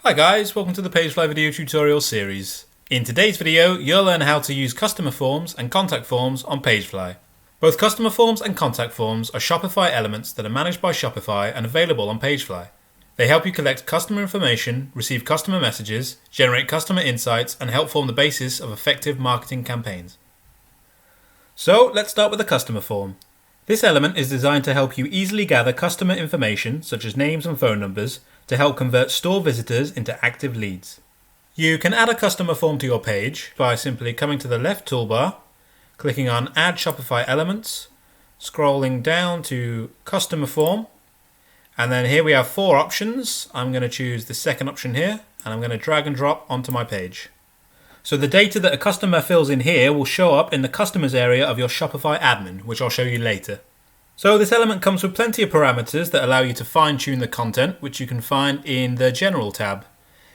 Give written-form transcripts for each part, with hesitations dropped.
Hi guys, welcome to the PageFly video tutorial series. In today's video, you'll learn how to use customer forms and contact forms on PageFly. Both customer forms and contact forms are Shopify elements that are managed by Shopify and available on PageFly. They help you collect customer information, receive customer messages, generate customer insights, and help form the basis of effective marketing campaigns. So let's start with the customer form. This element is designed to help you easily gather customer information, such as names and phone numbers, to help convert store visitors into active leads. You can add a customer form to your page by simply coming to the left toolbar, clicking on Add Shopify Elements, scrolling down to Customer Form, and then here we have four options. I'm going to choose the second option here, and I'm going to drag and drop onto my page. So the data that a customer fills in here will show up in the customers area of your Shopify admin, which I'll show you later. So this element comes with plenty of parameters that allow you to fine-tune the content, which you can find in the General tab.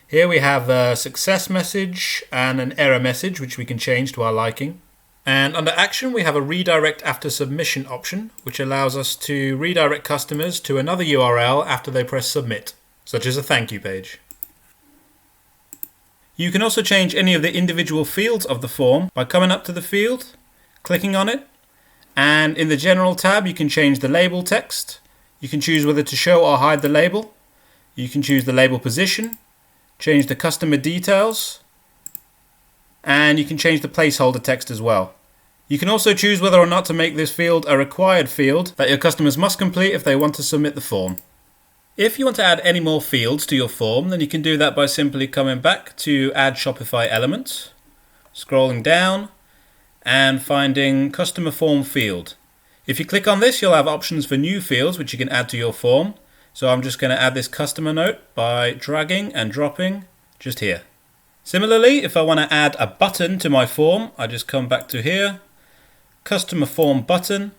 Here we have a success message and an error message, which we can change to our liking. And under Action, we have a redirect after submission option, which allows us to redirect customers to another URL after they press submit, such as a thank you page. You can also change any of the individual fields of the form by coming up to the field, clicking on it, and in the General tab you can change the label text. You can choose whether to show or hide the label. You can choose the label position, change the customer details, and you can change the placeholder text as well. You can also choose whether or not to make this field a required field that your customers must complete if they want to submit the form. If you want to add any more fields to your form, then you can do that by simply coming back to Add Shopify Elements, scrolling down, and finding Customer Form Field. If you click on this, you'll have options for new fields which you can add to your form. So I'm just going to add this customer note by dragging and dropping just here. Similarly, if I want to add a button to my form, I just come back to here, Customer Form Button,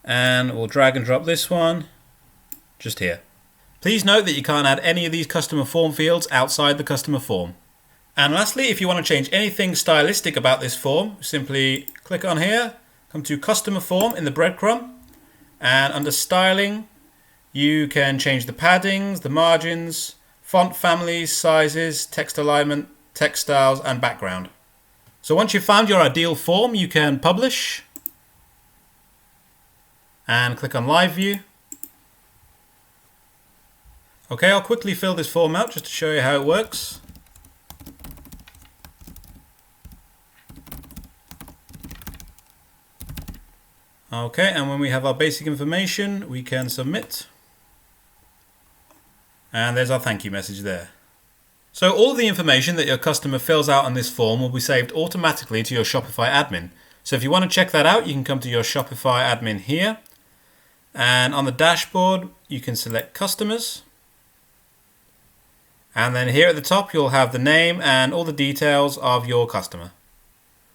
and we'll drag and drop this one just here. Please note that you can't add any of these customer form fields outside the customer form. And lastly, if you want to change anything stylistic about this form, simply click on here, come to Customer Form in the breadcrumb, and under Styling, you can change the paddings, the margins, font families, sizes, text alignment, text styles, and background. So once you've found your ideal form, you can publish, and click on Live View. Okay, I'll quickly fill this form out just to show you how it works. Okay, and when we have our basic information, we can submit. And there's our thank you message there. So all the information that your customer fills out on this form will be saved automatically to your Shopify admin. So if you want to check that out, you can come to your Shopify admin here. And on the dashboard, you can select customers. And then here at the top, you'll have the name and all the details of your customer.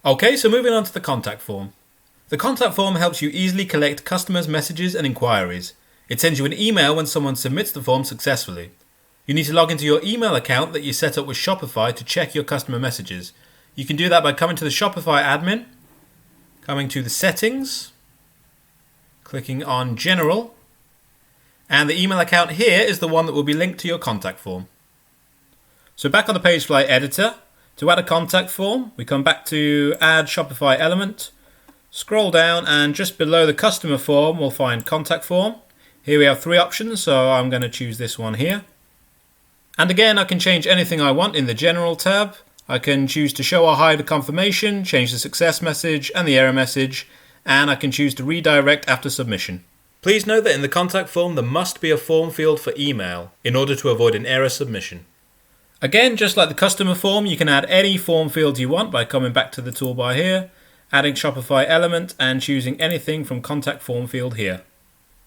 Okay, so moving on to the contact form. The contact form helps you easily collect customers' messages and inquiries. It sends you an email when someone submits the form successfully. You need to log into your email account that you set up with Shopify to check your customer messages. You can do that by coming to the Shopify admin, coming to the settings, clicking on General, and the email account here is the one that will be linked to your contact form. So back on the PageFly editor, to add a contact form, we come back to Add Shopify Element, scroll down, and just below the customer form, we'll find contact form. Here we have three options, so I'm going to choose this one here. And again, I can change anything I want in the General tab. I can choose to show or hide a confirmation, change the success message and the error message, and I can choose to redirect after submission. Please note that in the contact form, there must be a form field for email in order to avoid an error submission. Again, just like the customer form, you can add any form field you want by coming back to the toolbar here, adding Shopify element and choosing anything from contact form field here.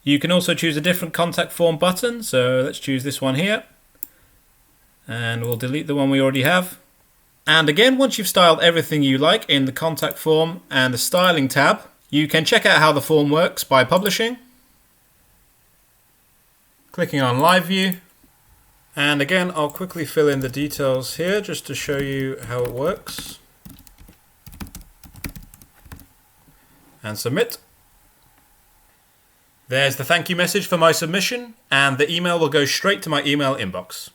You can also choose a different contact form button, so let's choose this one here. And we'll delete the one we already have. And again, once you've styled everything you like in the contact form and the styling tab, you can check out how the form works by publishing, clicking on Live View. And again, I'll quickly fill in the details here just to show you how it works. And submit. There's the thank you message for my submission, and the email will go straight to my email inbox.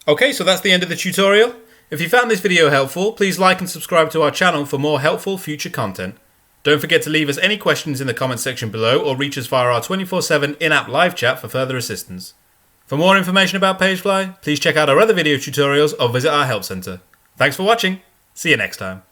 Okay, so that's the end of the tutorial. If you found this video helpful, please like and subscribe to our channel for more helpful future content. Don't forget to leave us any questions in the comments section below or reach us via our 24/7 in-app live chat for further assistance. For more information about PageFly, please check out our other video tutorials or visit our help center. Thanks for watching. See you next time.